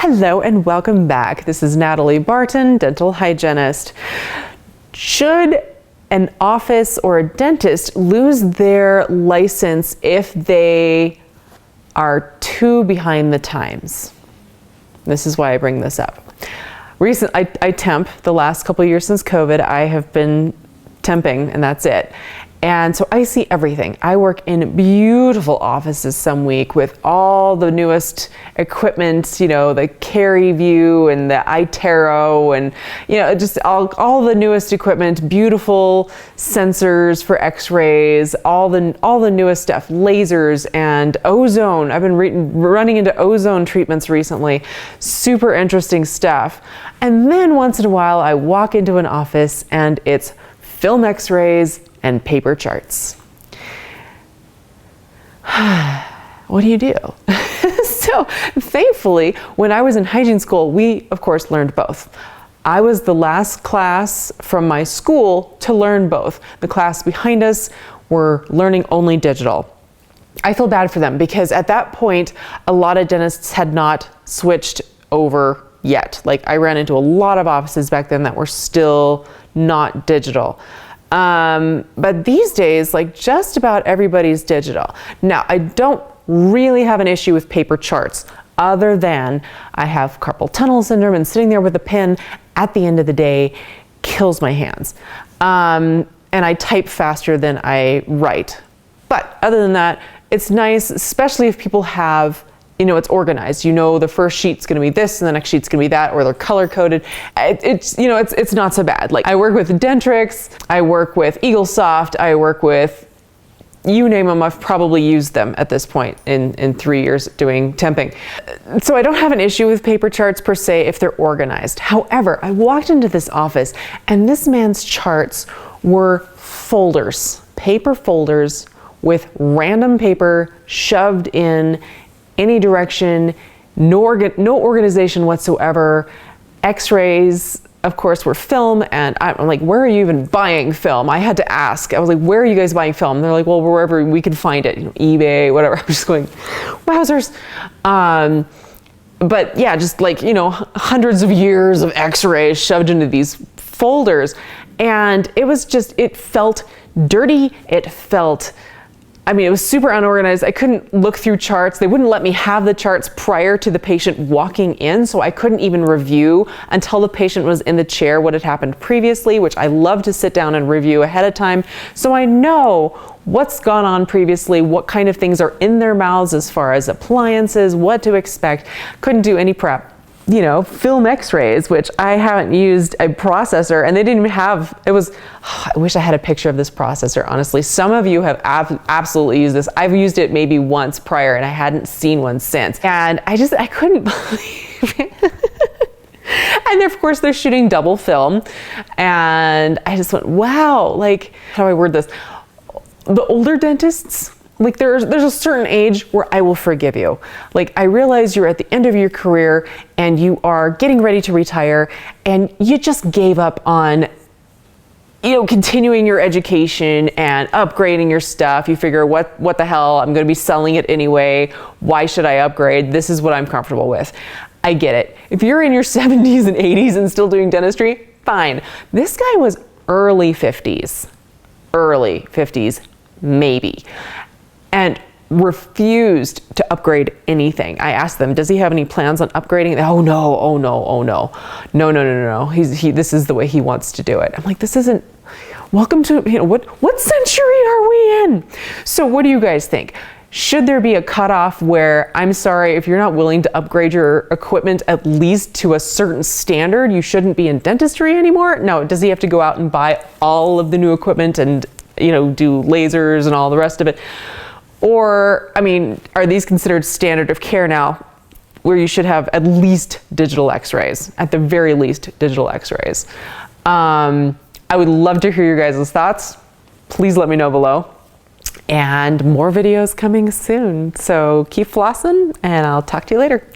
Hello and welcome back. This is Natalie Barton, dental hygienist. Should an office or a dentist lose their license if they are too behind the times? This is why I bring this up. I temp the last couple of years since COVID. I have been temping and that's it. And so I see everything. I work in beautiful offices some week with all the newest equipment, you know, the Carry View and the iTero and, you know, just all the newest equipment, beautiful sensors for x-rays, all the newest stuff, lasers and ozone. I've been running into ozone treatments recently. Super interesting stuff. And then once in a while I walk into an office and it's film x-rays and paper charts. What do you do? So thankfully, when I was in hygiene school, we of course learned both. I was the last class from my school to learn both. The class behind us were learning only digital. I feel bad for them because at that point, a lot of dentists had not switched over yet. Like I ran into a lot of offices back then that were still not digital. But these days, like just about everybody's digital. Now, I don't really have an issue with paper charts other than I have carpal tunnel syndrome and sitting there with a pen at the end of the day kills my hands. And I type faster than I write. But other than that, it's nice, especially if people have, you know, it's organized. You know, the first sheet's gonna be this and the next sheet's gonna be that, or they're color coded. It's you know, it's not so bad. Like I work with Dentrix, I work with EagleSoft, I work with, you name them, I've probably used them at this point in 3 years doing temping. So I don't have an issue with paper charts per se if they're organized. However, I walked into this office and this man's charts were folders, paper folders with random paper shoved in any direction, no organization whatsoever. X-rays, of course, were film, and I'm like, where are you even buying film? I had to ask. I was like, where are you guys buying film? And they're like, well, wherever we can find it, you know, eBay, whatever. I'm just going, wowzers. But yeah, just like, you know, hundreds of years of X-rays shoved into these folders. And it was just, it felt dirty. It felt, I mean, it was super unorganized. I couldn't look through charts. They wouldn't let me have the charts prior to the patient walking in, so I couldn't even review until the patient was in the chair what had happened previously, which I love to sit down and review ahead of time. So I know what's gone on previously, what kind of things are in their mouths as far as appliances, what to expect. Couldn't do any prep. You know, film x-rays, which I haven't used a processor, and they didn't even have, it was, I wish I had a picture of this processor, honestly. Some of you have absolutely used this. I've used it maybe once prior and I hadn't seen one since. And I couldn't believe it. And of course they're shooting double film. And I just went, wow, like, how do I word this? The older dentists, like there's a certain age where I will forgive you. Like I realize you're at the end of your career and you are getting ready to retire and you just gave up on, you know, continuing your education and upgrading your stuff. You figure what the hell, I'm gonna be selling it anyway. Why should I upgrade? This is what I'm comfortable with. I get it. If you're in your 70s and 80s and still doing dentistry, fine. This guy was early 50s, maybe. And refused to upgrade anything. I asked them, does he have any plans on upgrading? Oh no. This is the way he wants to do it. I'm like, this isn't, welcome to, you know, what century are we in? So what do you guys think? Should there be a cutoff where, I'm sorry, if you're not willing to upgrade your equipment at least to a certain standard, you shouldn't be in dentistry anymore? No, does he have to go out and buy all of the new equipment and, you know, do lasers and all the rest of it? Or, I mean, are these considered standard of care now where you should have at least digital x-rays, at the very least digital x-rays? I would love to hear your guys' thoughts. Please let me know below. And more videos coming soon. So keep flossing and I'll talk to you later.